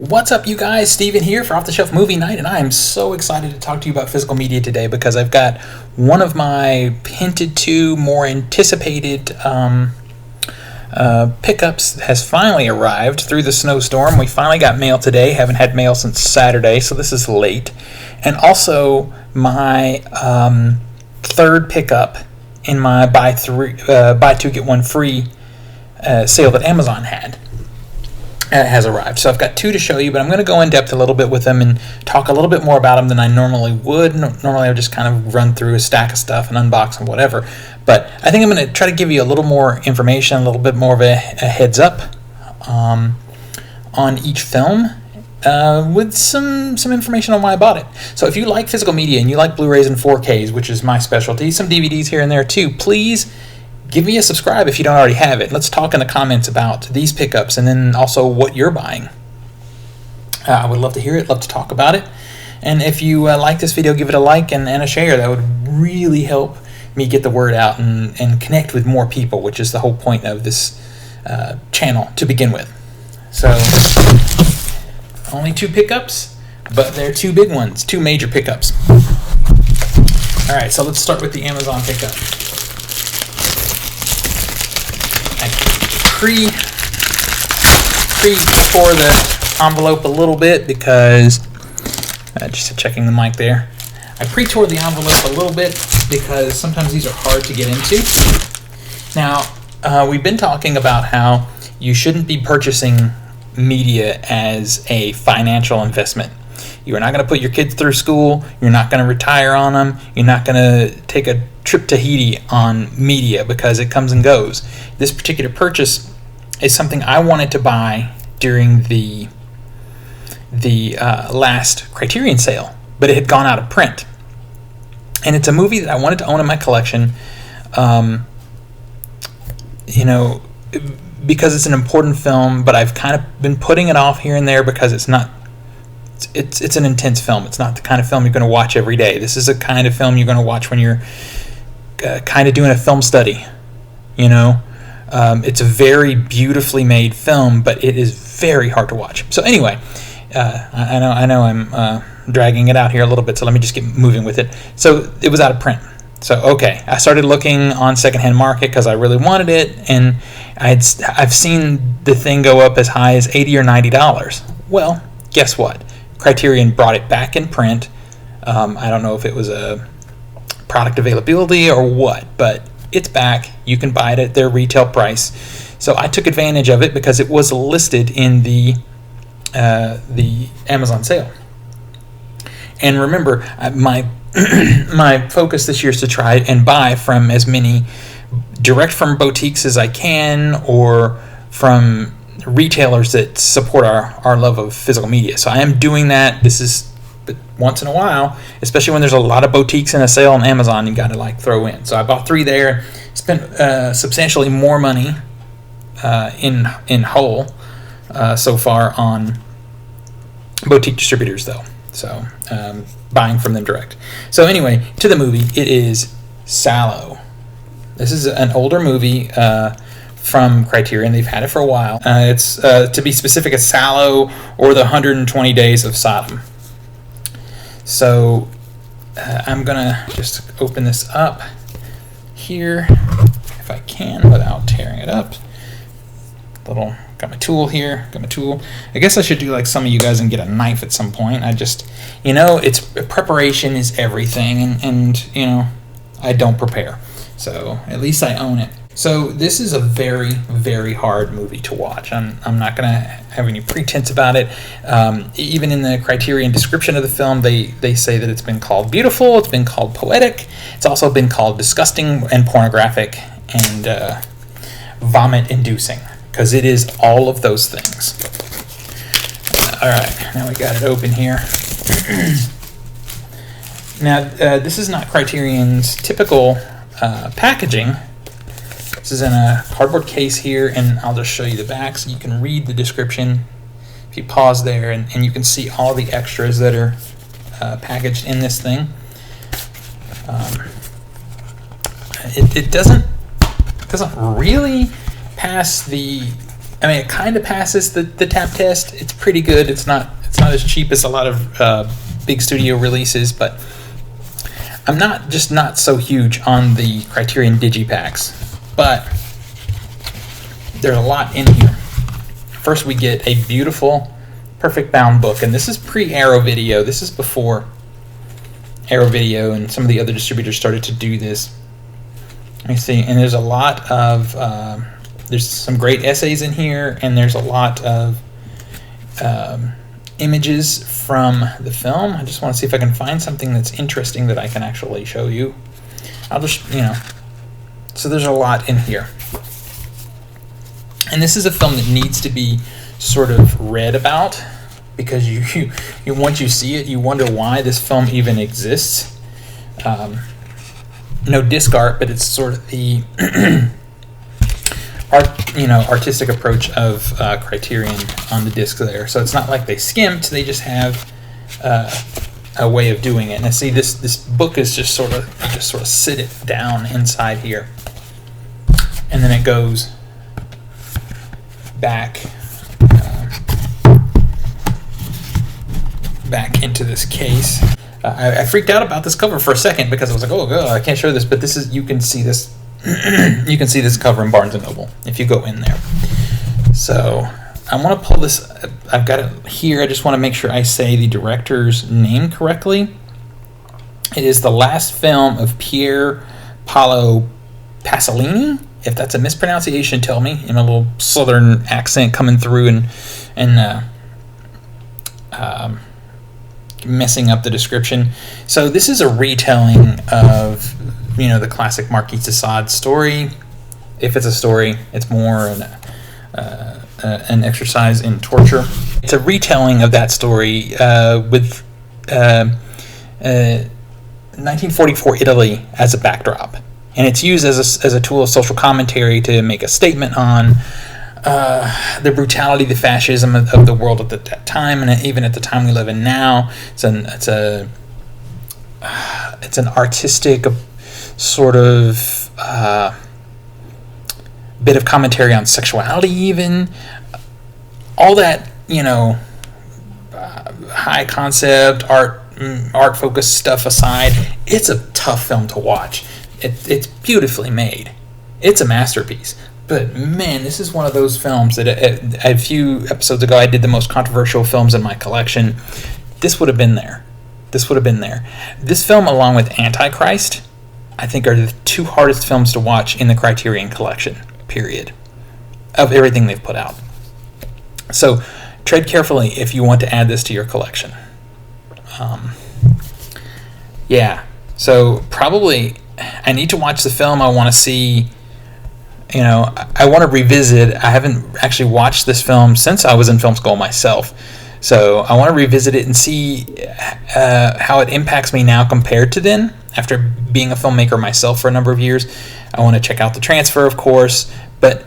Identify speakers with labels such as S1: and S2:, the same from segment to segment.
S1: What's up, you guys? Steven here for Off the Shelf Movie Night, and I am so excited to talk to you about physical media today because I've got one of my hinted to, more anticipated pickups has finally arrived through the snowstorm. We finally got mail today. Haven't had mail since Saturday, so this is late. And also my third pickup in my buy two get one free sale that Amazon had. Has arrived. So I've got two to show you, but I'm going to go in depth a little bit with them and talk a little bit more about them than I normally would. Normally I would just kind of run through a stack of stuff and unbox and whatever. But I think I'm going to try to give you a little more information, a little bit more of a heads up on each film with some information on why I bought it. So if you like physical media and you like Blu-rays and 4Ks, which is my specialty, some DVDs here and there too, please give me a subscribe if you don't already have it. Let's talk in the comments about these pickups and then also what you're buying. I would love to hear it, love to talk about it. And if you like this video, give it a like and a share. That would really help me get the word out and connect with more people, which is the whole point of this channel to begin with. So, only two pickups, but they're two big ones, two major pickups. Alright, so let's start with the Amazon pickup. Pre-tore the envelope a little bit because, just checking the mic there, I pre-tore the envelope a little bit because sometimes these are hard to get into. Now, we've been talking about how you shouldn't be purchasing media as a financial investment. You are not going to put your kids through school, you're not going to retire on them, you're not going to take a trip to Tahiti on media because it comes and goes. This particular purchase is something I wanted to buy during the last Criterion sale, but it had gone out of print. And it's a movie that I wanted to own in my collection, because it's an important film, but I've kind of been putting it off here and there because it's an intense film. It's not the kind of film you're going to watch every day. This is a kind of film you're going to watch when you're kind of doing a film study, It's a very beautifully made film, but it is very hard to watch. So anyway, I know I'm dragging it out here a little bit, so let me just get moving with it. So it was out of print. So okay, I started looking on secondhand market because I really wanted it, and I've seen the thing go up as high as $80 or $90. Well, guess what? Criterion brought it back in print. I don't know if it was a product availability or what, but it's back. You can buy it at their retail price. So I took advantage of it because it was listed in the Amazon sale. And remember, my my focus this year is to try and buy from as many direct from boutiques as I can, or from retailers that support our love of physical media. So I am doing that. This is once in a while, especially when there's a lot of boutiques in a sale on Amazon, you got to throw in. So I bought 3 there, spent substantially more money in whole so far on boutique distributors though. So buying from them direct. So anyway, to the movie, it is Sallow. This is an older movie from Criterion. They've had it for a while. It's to be specific, it's Sallow or the 120 Days of Sodom. So I'm gonna just open this up here if I can without tearing it up. Got my tool here. I guess I should do like some of you guys and get a knife at some point. It's preparation is everything, and I don't prepare. So at least I own it. So this is a very, very hard movie to watch. I'm not going to have any pretense about it. Even in the Criterion description of the film, they say that it's been called beautiful, it's been called poetic, it's also been called disgusting and pornographic and vomit-inducing, because it is all of those things. Alright, now we got it open here. Now, this is not Criterion's typical packaging. This is in a cardboard case here, and I'll just show you the back so you can read the description. If you pause there, and you can see all the extras that are packaged in this thing. It doesn't really pass the I mean, it kind of passes the tap test. It's pretty good. It's not as cheap as a lot of big studio releases, but I'm not so huge on the Criterion Digipacks. But there's a lot in here. First, we get a beautiful, perfect bound book, and this is pre-Arrow Video. This is before Arrow Video and some of the other distributors started to do this. Let me see, and there's a lot of there's some great essays in here, and there's a lot of images from the film. I just want to see if I can find something that's interesting that I can actually show you. I'll just, so there's a lot in here. And this is a film that needs to be sort of read about, because you once you see it, you wonder why this film even exists. No disc art, but it's sort of the artistic approach of Criterion on the disc there. So it's not like they skimped; they just have a way of doing it. And I see this book is just sort of sit it down inside here, and then it goes back into this case. I freaked out about this cover for a second because I was like, oh god, I can't show this, but this is, you can see this you can see this cover in Barnes & Noble if you go in there. So I want to pull this, I've got it here, I just want to make sure I say the director's name correctly. It is the last film of Pier Paolo Pasolini. If that's a mispronunciation, tell me, in a little southern accent coming through and messing up the description. So this is a retelling of, the classic Marquis de Sade story. If it's a story, it's more an exercise in torture. It's a retelling of that story with 1944 Italy as a backdrop. And it's used as a tool of social commentary to make a statement on the brutality, the fascism of the world at that time, and even at the time we live in now. It's an artistic sort of bit of commentary on sexuality, even all that, high concept art focused stuff aside. It's a tough film to watch. It's beautifully made. It's a masterpiece. But man, this is one of those films that a few episodes ago I did the most controversial films in my collection. This would have been there. This film, along with Antichrist, I think are the two hardest films to watch in the Criterion collection, period, of everything they've put out. So tread carefully if you want to add this to your collection. So probably I need to watch the film. I want to see, I want to revisit. I haven't actually watched this film since I was in film school myself. So I want to revisit it and see how it impacts me now compared to then, after being a filmmaker myself for a number of years. I want to check out the transfer, of course, but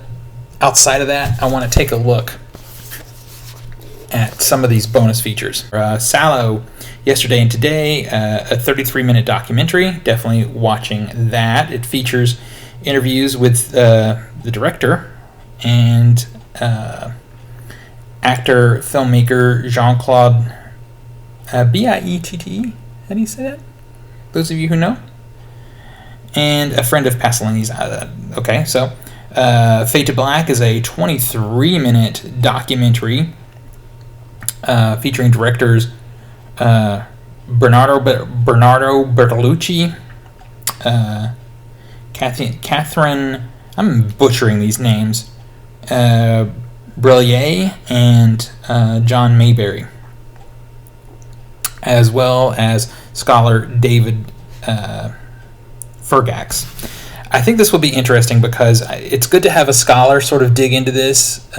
S1: outside of that, I want to take a look at some of these bonus features. Sallow, Yesterday and Today, a 33-minute documentary. Definitely watching that. It features interviews with the director and actor, filmmaker Jean-Claude Biette. How do you say that? Those of you who know. And a friend of Pasolini's. Fade to Black is a 23-minute documentary featuring directors Bernardo Bertolucci, Catherine, I'm butchering these names, Brillier, and John Mayberry, as well as scholar David Fergax. I think this will be interesting because it's good to have a scholar sort of dig into this,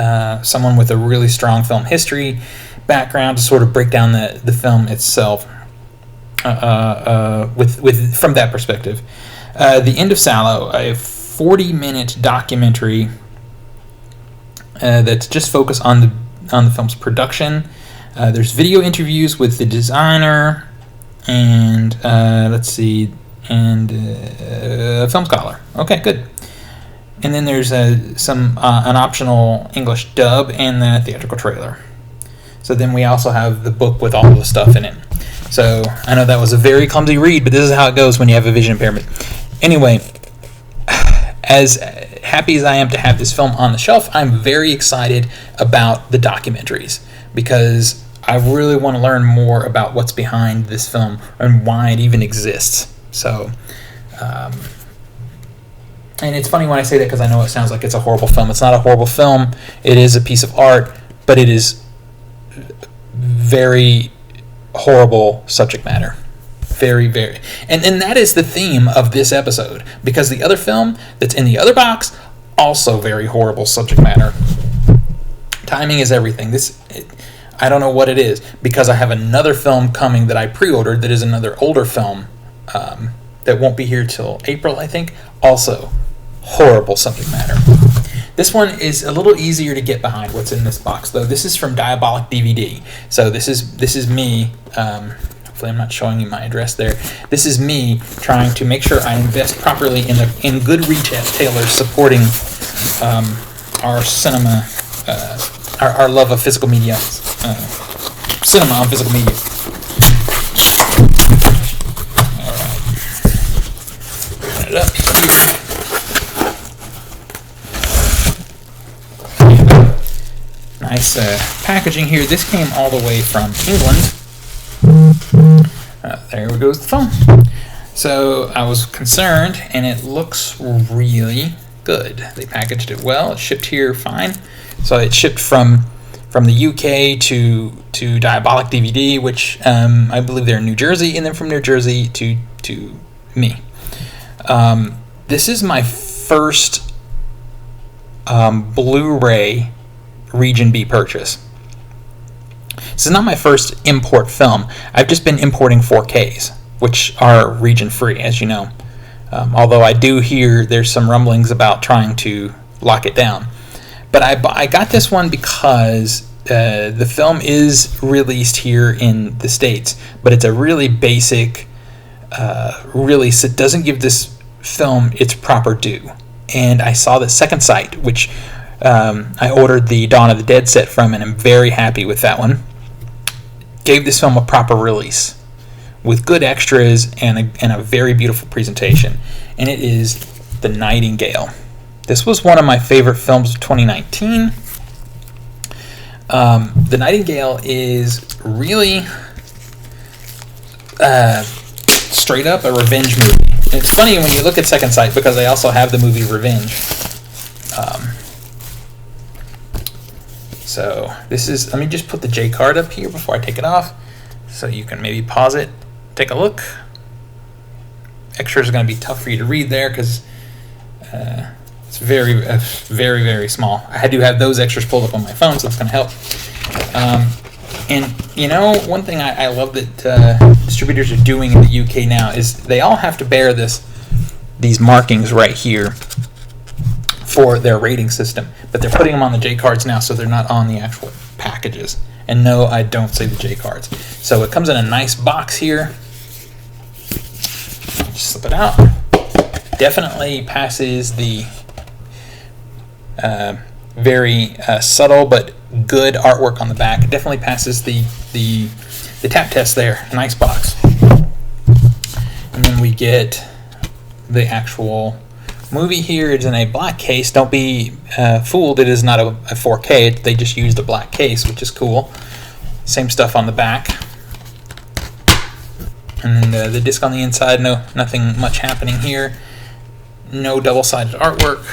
S1: someone with a really strong film history background to sort of break down the film itself with from that perspective. The End of Sallow, a 40-minute documentary that's just focused on the film's production. There's video interviews with the designer and a film scholar. Okay, good. And then there's an optional English dub and then a theatrical trailer. So then we also have the book with all the stuff in it. So I know that was a very clumsy read, but this is how it goes when you have a vision impairment. Anyway, as happy as I am to have this film on the shelf, I'm very excited about the documentaries because I really want to learn more about what's behind this film and why it even exists. So, and it's funny when I say that because I know it sounds like it's a horrible film. It's not a horrible film. It is a piece of art, but it is very horrible subject matter. Very, very. And that is the theme of this episode, because the other film that's in the other box, also very horrible subject matter. Timing is everything. I don't know what it is, because I have another film coming that I pre-ordered that is another older film that won't be here till April, I think. Also, horrible subject matter. This one is a little easier to get behind what's in this box, though. This is from DiabolikDVD. So this is me. Hopefully I'm not showing you my address there. This is me trying to make sure I invest properly in good retailers supporting our cinema, our love of physical media, cinema on physical media. All right, open it up here. Nice packaging here. This came all the way from England. There goes the phone. So I was concerned, and it looks really good. They packaged it well. It shipped here fine. So it shipped from the UK to DiabolikDVD, which I believe they're in New Jersey, and then from New Jersey to me. This is my first Blu-ray Region B purchase. This is not my first import film. I've just been importing 4Ks, which are region free, as you know. Although I do hear there's some rumblings about trying to lock it down. But I got this one because the film is released here in the States, but it's a really basic release. It doesn't give this film its proper due. And I saw the second sight, which I ordered the Dawn of the Dead set from, and I'm very happy with that one. Gave this film a proper release with good extras and a very beautiful presentation. And it is The Nightingale. This was one of my favorite films of 2019. The Nightingale is really straight up a revenge movie. And it's funny when you look at Second Sight because they also have the movie Revenge. So this is, let me just put the J card up here before I take it off so you can maybe pause it, take a look. Extras are going to be tough for you to read there because it's very, very, very small. I had to have those extras pulled up on my phone, so it's going to help. And, you know, one thing I love that distributors are doing in the UK now is they all have to bear these markings right here for their rating system, but they're putting them on the J cards now, so they're not on the actual packages. And no, I don't say the J cards. So it comes in a nice box here. Just slip it out. Definitely passes the very subtle but good artwork on the back. It definitely passes the tap test there. Nice box. And then we get the actual movie here. It's in a black case. Don't be fooled. It is not a 4K. They just used a black case, which is cool. Same stuff on the back. And then the disc on the inside. No, nothing much happening here. No double-sided artwork.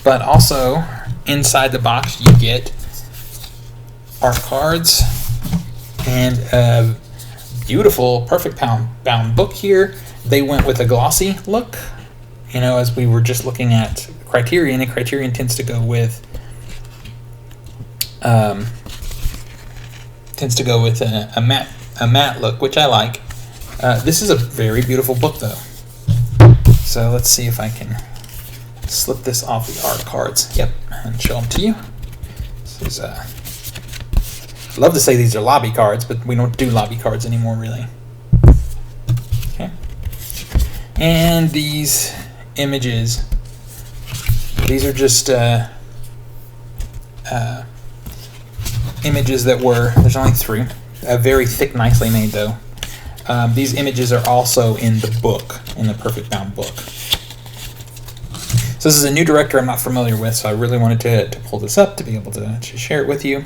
S1: But also inside the box you get art cards and a beautiful, perfect bound book here. They went with a glossy look, you know, as we were just looking at Criterion, and Criterion tends to go with a matte look, which I like. This is a very beautiful book, though. So let's see if I can slip this off the art cards. Yep, and show them to you. This is I'd love to say these are lobby cards, but we don't do lobby cards anymore, really. Okay. And these images. These are just images that were, there's only 3. Very thick, nicely made though. These images are also in the book, in the Perfect Bound book. So this is a new director I'm not familiar with, so I really wanted to pull this up to be able to share it with you.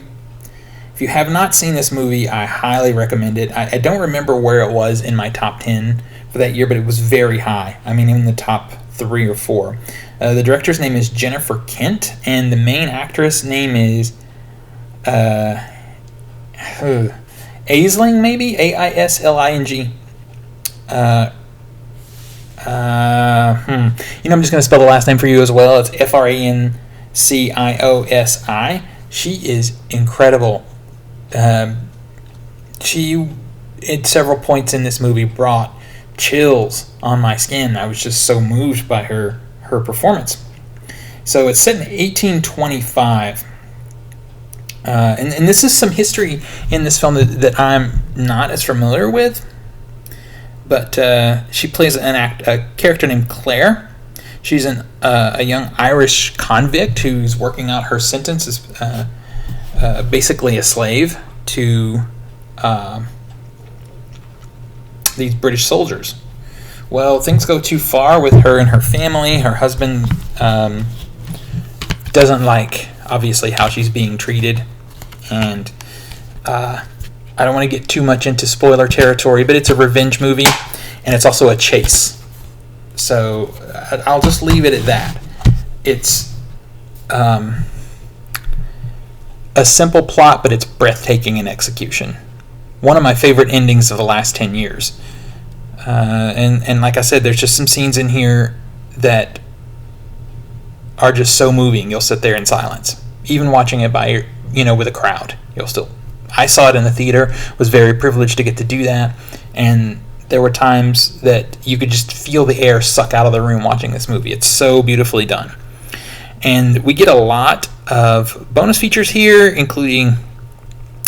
S1: If you have not seen this movie, I highly recommend it. I don't remember where it was in my top 10 for that year, but it was very high. I mean, in the top 3 or 4. The director's name is Jennifer Kent, and the main actress name is Aisling, maybe? Aisling. I'm just going to spell the last name for you as well. It's Franciosi. She is incredible. She, at several points in this movie, brought chills on my skin. I was just so moved by her performance. So it's set in 1825. And this is some history in this film that I'm not as familiar with. But she plays a character named Claire. She's a young Irish convict who's working out her sentence as basically a slave to these British soldiers. Well, things go too far with her and her family. Her husband doesn't like, obviously, how she's being treated. And I don't want to get too much into spoiler territory, but it's a revenge movie, and it's also a chase. So I'll just leave it at that. It's a simple plot, but it's breathtaking in execution. One of my favorite endings of the last 10 years. And like I said, there's just some scenes in here that are just so moving. You'll sit there in silence. Even watching it with a crowd, you'll still. I saw it in the theater, was very privileged to get to do that, and there were times that you could just feel the air suck out of the room watching this movie. It's so beautifully done. And we get a lot of bonus features here, including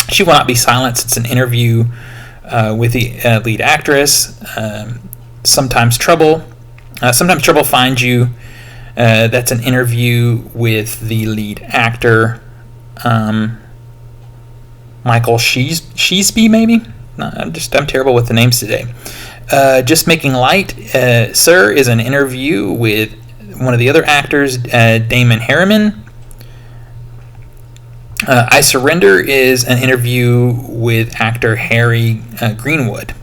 S1: She Will Not Be Silenced. It's an interview with the lead actress. Sometimes Trouble Finds You. That's an interview with the lead actor, Michael Sheesby, maybe? No, I'm terrible with the names today. Just Making Light, Sir, is an interview with one of the other actors, Damon Harriman. I Surrender is an interview with actor Harry Greenwood.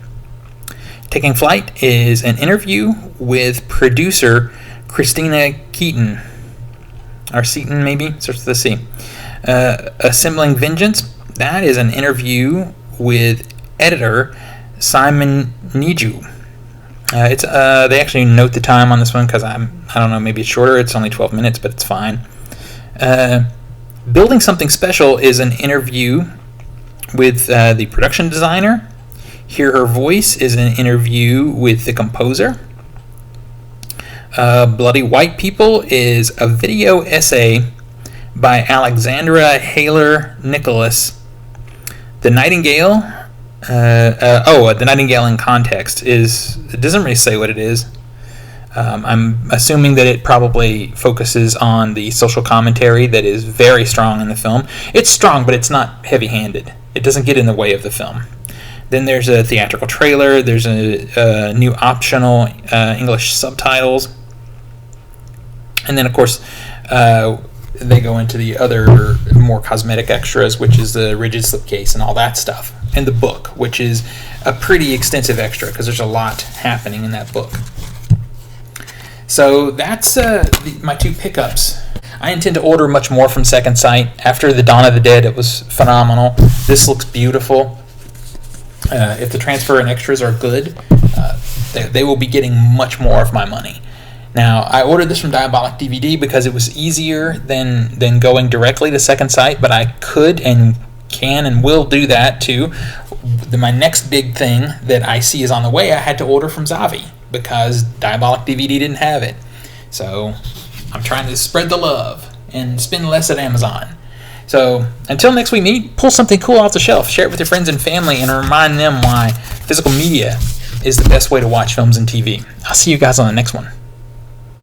S1: Taking Flight is an interview with producer Christina Keaton. Or Seaton, maybe? Starts with a C. Assembling Vengeance, that is an interview with editor Simon Niju. They actually note the time on this one because I don't know, maybe it's shorter. It's only 12 minutes, but it's fine. Building Something Special is an interview with the production designer. Hear Her Voice is an interview with the composer. Bloody White People is a video essay by Alexandra Haler Nicholas. The Nightingale, The Nightingale in Context it doesn't really say what it is. I'm assuming that it probably focuses on the social commentary that is very strong in the film. It's strong, but it's not heavy-handed. It doesn't get in the way of the film. Then there's a theatrical trailer. There's a new optional English subtitles. And then, of course, they go into the other more cosmetic extras, which is the rigid slipcase and all that stuff. And the book, which is a pretty extensive extra because there's a lot happening in that book. So that's my 2 pickups. I intend to order much more from Second Sight. After The Dawn of the Dead, it was phenomenal. This looks beautiful. If the transfer and extras are good, they will be getting much more of my money. Now, I ordered this from DiabolikDVD because it was easier than going directly to Second Sight, but I could and can and will do that too. My next big thing that I see is on the way, I had to order from Zavi because DiabolikDVD didn't have it. So I'm trying to spread the love and spend less at Amazon. So until next we meet, pull something cool off the shelf, share it with your friends and family, and remind them why physical media is the best way to watch films and TV. I'll see you guys on the next one.